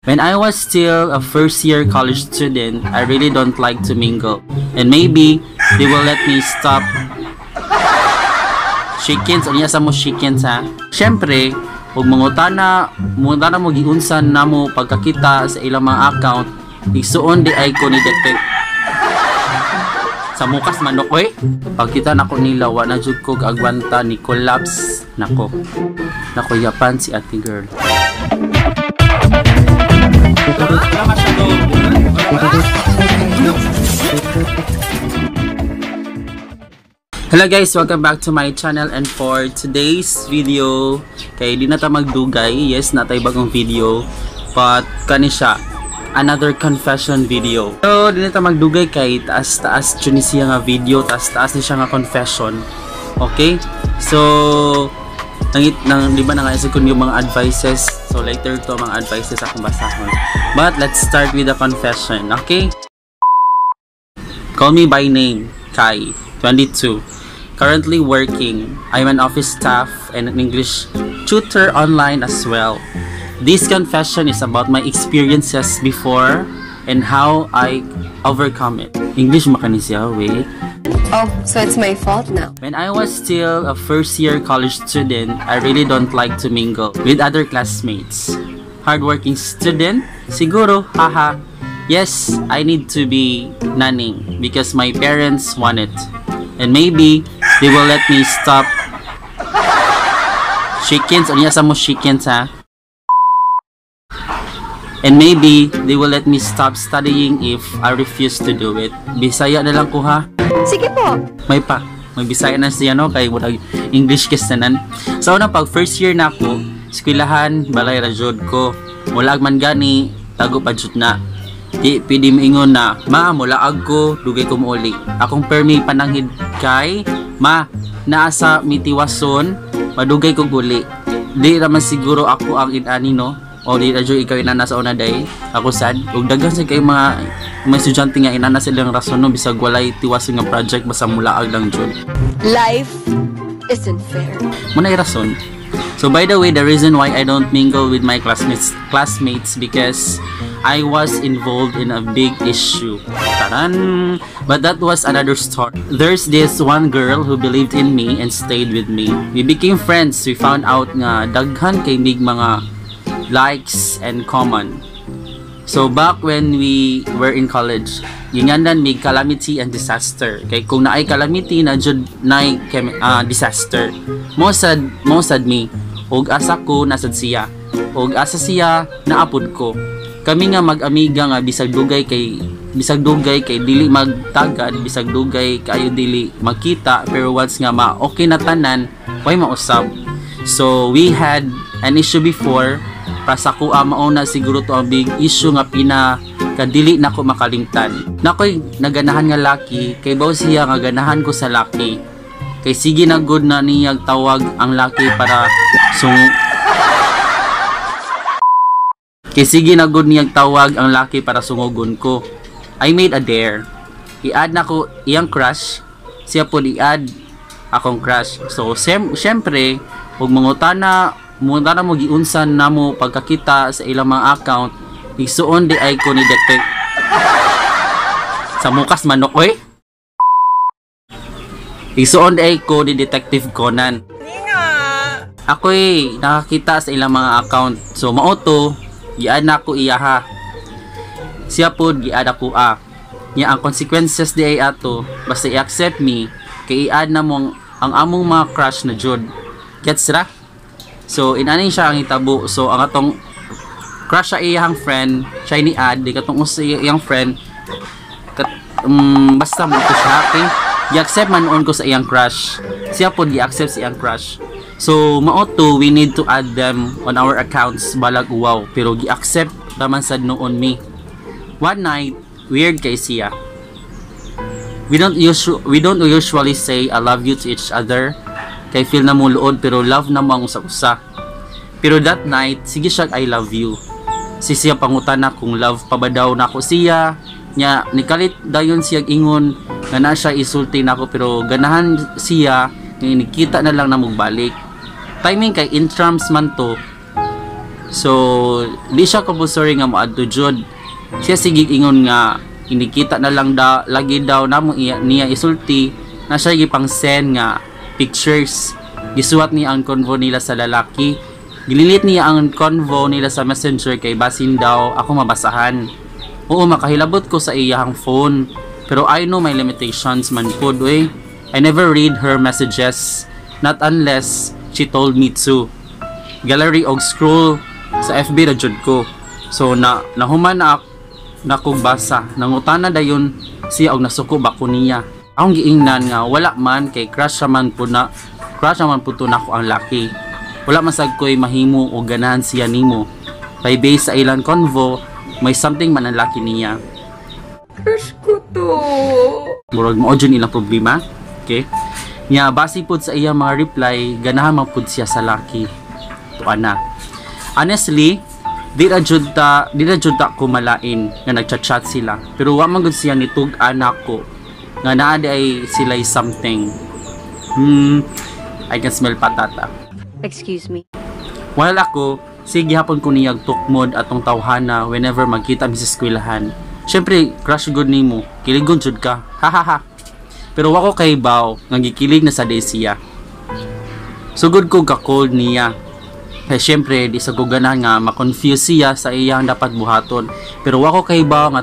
When I was still a first-year college student, I really don't like to mingle. And maybe they will let me stop. Chickens, o niya sa mo chickens ha. Siyempre, kung mangutana mo giunsan na mo pagkakita sa ilang mga account, igsuon di ay ko ni detect. Sa mukas manok oy. Pagkita nako nila wa na jud ko agwanta ni collapse nako. Nakuyapan si ate girl. Hello guys, welcome back to my channel, and for today's video kay di na ta magdugay, yes na tay bagong video, but kani siya another confession video. So di na ta magdugay kay taas ni siya nga video, taas ni siya nga confession. Okay, so nang di ba na nga kun yung mga advices, so later to mga advices akong basahon, but let's start with the confession. Okay, call me by name, Kai, 22, currently working. I'm an office staff and an English tutor online as well. This confession is about my experiences before and how I overcome it. English makanisya, wait. Oh, so it's my fault now. When I was still a first-year college student, I really don't like to mingle with other classmates. Hardworking student? Siguro, haha. Yes, I need to be nanning because my parents want it. And maybe they will let me stop. Chickens, o niya sa mo chickens ha. And maybe they will let me stop studying if I refuse to do it. Bisaya na lang ko ha. Sige po. May Bisaya na siya no, kay murag English kistanan. So na pag first year na ako, eskwelahan balay ra jud ko. Mulag man gani, tago pa jud na. Di pwede maingon na, ma, mulaag ko, dugay ko muuli. Akong permi pananghid kay, ma, naasa mitiwason, madugay ko guli. Di raman siguro ako ang inani no, o di radyo ikaw inana sa una day. Ako sad, ug daghan sa kay mga estudyante nga inana silang rason no, bisag walay tiwason nga project basta mulaag lang jud. Life isn't fair. Muna rason. So by the way, the reason why I don't mingle with my classmates because I was involved in a big issue. Taran! But that was another story. There's this one girl who believed in me and stayed with me. We became friends. We found out nga daghan kay mig mga likes and comment. So back when we were in college, gingandan mig calamity and disaster. Kay kung naay calamity na jud naay disaster. Mo sad me. Og asa ko nasad siya. Og asa siya naapod ko. Kami nga mag-amiga nga bisag dugay kay dili magtagad, bisag dugay kayo dili makita, pero once nga okay na tanan, way mausab. So we had an issue before, para sa ko mauna siguro to ang big issue nga kadili nako makalimtan. Nakoy naganahan nga laki, kay baw siya nga ganahan ko sa laki. Kay sige na good na niyag tawag ang laki para sungugon ko. I made a dare. I-add na ko iyang crush. Siya po i-add akong crush. So, syempre, huwag mangutana mo giunsan na mo pagkakita sa ilang mga account, igsuon di ay ko ni detect. Sa mukas manok, oy. Igsuon di ay ko ni Detective Conan. Ako'y nakakita sa ilang mga account. So, mauto, i-add na ko iya ha. Siya po i-add ako Nya ang consequences di ay ato, basta i-accept me, kay i-add na mo ang among mga crush na jud. Gets ra? So inaning siya ang itabo. So ang atong crush sa iyang friend, siya ni-add, di katong sa iyang friend, basta mo ko siya, okay? I-accept man on ko sa iyang crush. Siya po i-accept sa iyang crush. So mauto, we need to add them on our accounts balag wow, pero gi-accept naman sad noon me. One night, weird kay siya. We don't usually say I love you to each other. Kay feel na mo luod pero love na mo sa usa. Pero that night, sige siya I love you. Si siya pangutana kung love pa ba daw nako siya. Nya nikalit dayon siya ingon nga na siya isulti nako pero ganahan siya nga nikita na lang na magbalik. Timing kay intrams man to. So di siya compulsory nga moadto jud. Siya sige ingon nga inikita na lang lagi daw namo niya isulti na siya gipang send nga pictures. Gisuwat niya ang convo nila sa lalaki. Gililit niya ang convo nila sa messenger kay basin daw ako mabasahan. Oo, makahilabot ko sa iyang phone. Pero I know my limitations man pod eh. I never read her messages. Not unless she told me to. Gallery og scroll sa FB ra jud ko. So nahuman na kong basa. Nangutana dayon siya og nasuko ba ko niya. Akong giingnan nga wala man kay crush naman po to nako ang laki. Wala masag ko'y mahimo o ganahan siya nimo. Kay base sa ilang convo, may something man ang laki niya. Crush ko to. Murag mo dyan ilang problema. Okay? Nya base pod sa iya mga reply, ganahan man pod siya sa laki. Tuana. Honestly, di ra jud ta ko malain nga nagchat-chat sila. Pero wa man gud siya nitug-an ako nga naa di ay sila something. I can smell patata. Excuse me. While ako, sige hapon ko niyag tukmod atong tawhana whenever magkita mi sa eskwelahan. Syempre, crush good nimo. Kiligon jud ka. Hahaha. Pero wako kay baw nga gikilig na sa day siya. Sugod ko ka-cold niya. Kaya syempre, di sa guganahan nga ma-confuse siya sa iyang dapat buhaton. Pero wako kay baw nga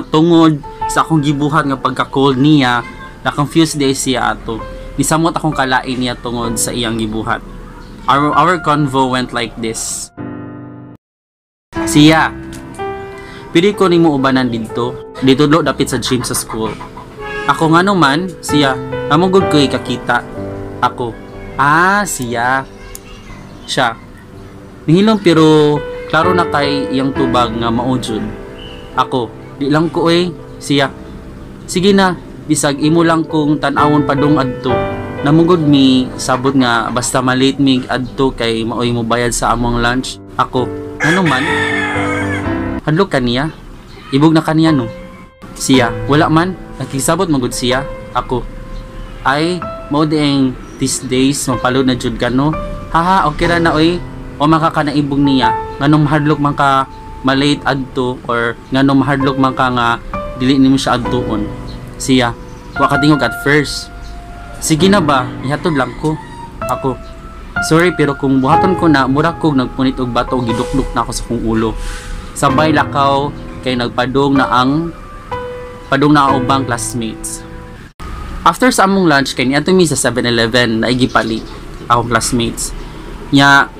tungod sa akong gibuhat nga pagka-cold niya, na-confuse day siya ato. Nisamot akong kalain niya tungod sa iyang gibuhat. Our convo went like this. Siya, pili ko nimo ubanan dito do dapit sa gym sa school. Ako nga naman, siya, among ko ikakita. Ako, siya. Siya, nihilom pero klaro na kay iyang tubag nga maujud. Ako, di lang ko siya. Sige na, bisag imo lang kung tan-awon padung adto. Namugod mi sabot nga basta malate mi adto kay maoy mo bayad sa among lunch. Ako, ano man? Hadlok kaniya? Ibog na kaniya no? Siya, wala man. Nakisabot magud siya. Ako, ay, mao dieng these days mapalod na jud gano. Haha, okay ra na oy. O makakanaibog niya nganong mahadlok man ka malate adto or nganong mahadlok man ka nga dili nimo siya adtuon. Siya, wa ka tingog at first. Sige na ba, ihatod lang ko. Ako, sorry pero kung buhaton ko na, mura kog nagpunit og bato og gidukduk na ako sa kong ulo. Sabay lakaw kay nagpadong na ubang classmates. After sa among lunch kay niadto mi sa 7-Eleven na igipali akong classmates. Nya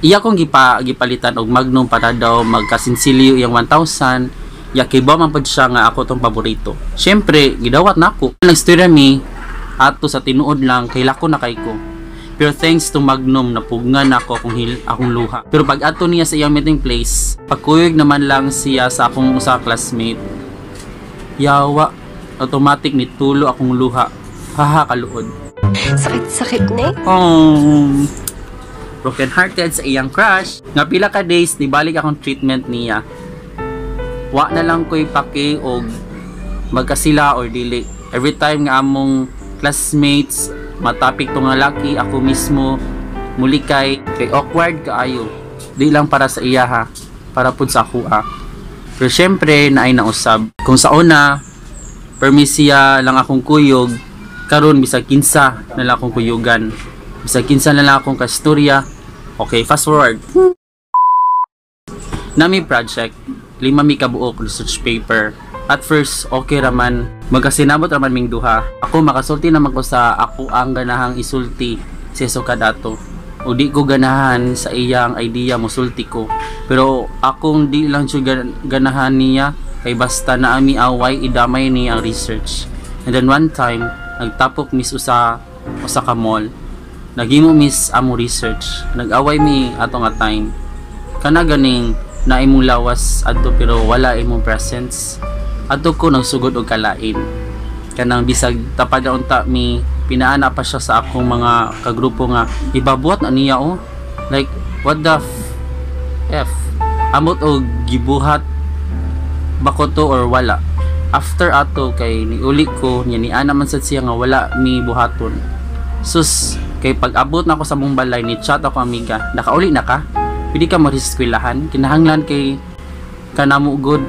iya kong gipalitan og Magnum para daw magkasinsilyo iyang 1,000. Ya kay ba man pud siya nga ako tong paborito. Syempre, gidawat nako. Nag-story mi ato sa tinuod lang kay lako na kay ko. Pero thanks to Magnum napugngan ako akong luha. Pero pag ato niya sa iyang meeting place, pagkuyog naman lang siya sa akong usa classmate. Yawa, automatic nitulo akong luha. Haha, kaluod. Sakit-sakit ni. Broken hearted sa iyang crush. Nga pila ka days nibalik akong treatment niya. Wa na lang ko'y paki og magkasila or dili. Every time nga among classmates matapik tong lalaki, ako mismo mulikay kay awkward kaayo. Di lang para sa iya ha, para pud sa ako Pero syempre naay nausab. Kung sa una permisiya lang akong kuyog, karon bisag kinsa na lang akong kuyugan. Bisag kinsa na lang akong kastorya. Okay, fast forward. Nami project, 5 mi kabuok research paper. At first, okay raman. Magkasinabot raman ming duha. Ako makasulti naman ko sa ako ang ganahang isulti si Sukadato. O di ko ganahan sa iyang idea musulti ko. Pero akong di lang siya ganahan niya kay basta na ami away idamay niya ang research. And then one time, nagtapok mis usa ka mall. Nagimo mis amo research. Nag-away mi ato nga time. Kana ganing na imong lawas adto pero wala imong presence. Ato ko nagsugod og kalain. Kanang bisag tapad na unta mi pinaana pa siya sa akong mga kagrupo nga ibabuhat na niya like what the f amot og gibuhat bako to or wala. After ato kay niuli ko niya ni ana man sad siya nga wala mi buhaton. Sus kay pag abot na ako sa mong balay ni chat ako amiga nakauli na ka pwede ka mariskwelahan, kinahanglan kay kanamo good.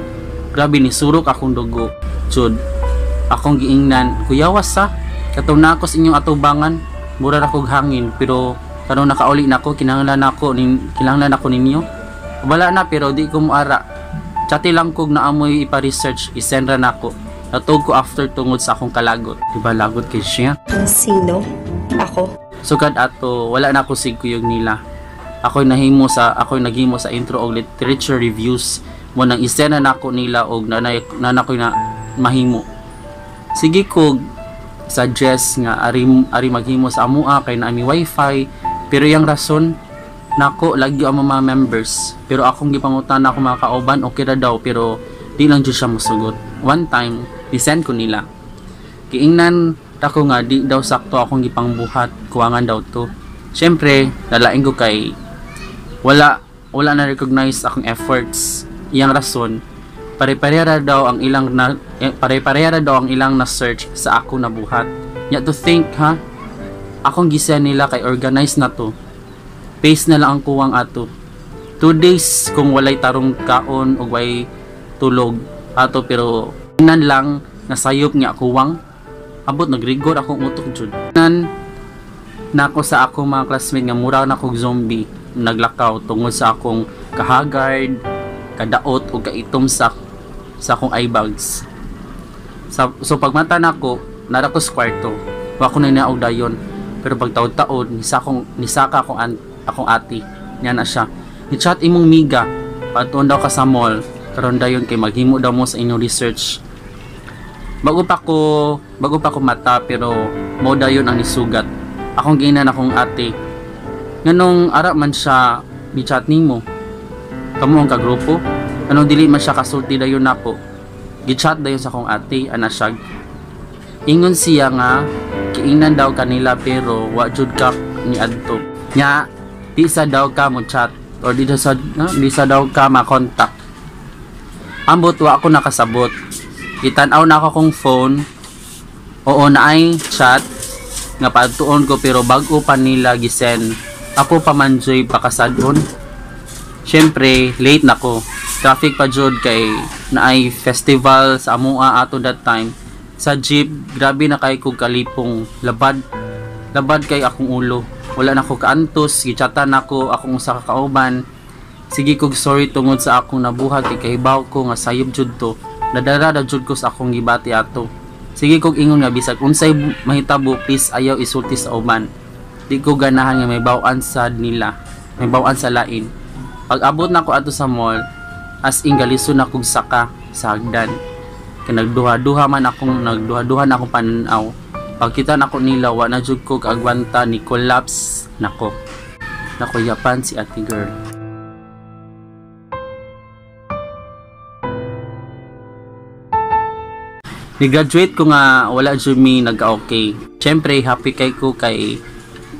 Grabe ni surok akong dugo. Jud, akong giingnan, kuyawas sa, katong na ako sa inyong atubangan, mura na kog hangin, pero kanong nakauli na ako, kinahanglan ako ninyo. Wala na, pero di ko muara. Chati lang kog naamoy ipa-research, isend ra na ako. Natug ko after tungod sa akong kalagot. Diba lagot kay siya? Sino? Ako? Sugad ato, wala na ako sigkuyog nila. Ako'y naghimo sa intro og literature reviews mo nang isena nako nila og nanakoy na mahimo. Sige kog suggest nga ari maghimo sa amua kay naami wifi, pero yang rason nako lagi ang mga members, pero akong gipangutan ako mga kauban okay ra daw, pero di lang jud siya mosugot. One time isend ko nila, kiingnan ako nga di daw sakto akong gipangbuhat, kuwangan daw to. Syempre lalaing ko kay wala na recognize akong efforts. Iyang rason, pare-parehara daw ang ilang na search sa ako na buhat. Ya to think ha, akong gisa nila kay organize na to. Pace na lang ang kuwang ato. 2 days kung walay tarong kaon o way tulog ato, pero nan lang nasayop nga kuwang. Abot nagrigor akong utok jud. Nan nako sa akong mga classmate nga mura na kog zombie, naglakaw tungod sa akong kahagard, kadaot o kaitom sa akong eye bags. So pagmata nako, nara ko sa kwarto. Wa ko na naog dayon. Pero pag taod-taod, nisaka akong ati. Nya na siya. Ni-chat imong miga, patuon daw ka sa mall. Karon dayon kay maghimo daw mo sa inyong research. Bago pa ko mata, pero mo dayon ang nisugat. Akong ginan akong ati. Nganong ara man siya ni-chat nimo. Kamu ang kagrupo? Anong dili man siya kasulti dayon nako? Gi-chat dayon sa akong ati, ana siya. Ingon siya nga kiingnan daw kanila pero wa jud ka ni adto. Nya di sa daw ka mo chat or di sa daw ka ma-contact. Ambot wa ako nakasabot. Itan-aw na ako kong phone. Oo naay chat nga pagtuon ko pero bago pa nila gisend. Ako pa man joy pakasadon. Syempre late na ko. Traffic pa jud kay naay festival sa amua ato that time. Sa jeep grabe na kay kog kalipong labad kay akong ulo. Wala na ko kaantos, gichatan nako akong usa ka kauban. Sige kog sorry tungod sa akong nabuhat kay kahibaw ko nga sayop jud to. Nadara ra jud ko sa akong gibati ato. Sige kog ingon nga bisag unsay mahitabo please ayaw isulti sa uban. Di ko ganahan nga may baw-an sa nila, may baw-an sa lain. Pag abot nako ato sa mall, as in galison na kog saka sa hagdan. Kay nagduha-duha na akong pananaw. Pagkita nako nila wa na jud ko kaagwanta ni collapse nako. Nakuyapan si ate girl. Ni-graduate ko nga wala jud mi nagka-okay. Syempre happy kay ko kay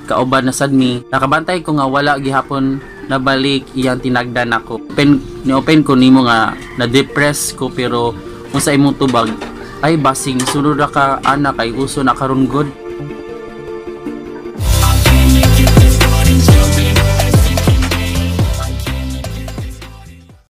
kauban na sad mi. Nakabantay ko nga wala gihapon nabalik iyang tinagdan ako. Open ko nimo nga na-depress ko pero kung sa imong tubag ay basing sunod ra ka ana kay uso na karon god.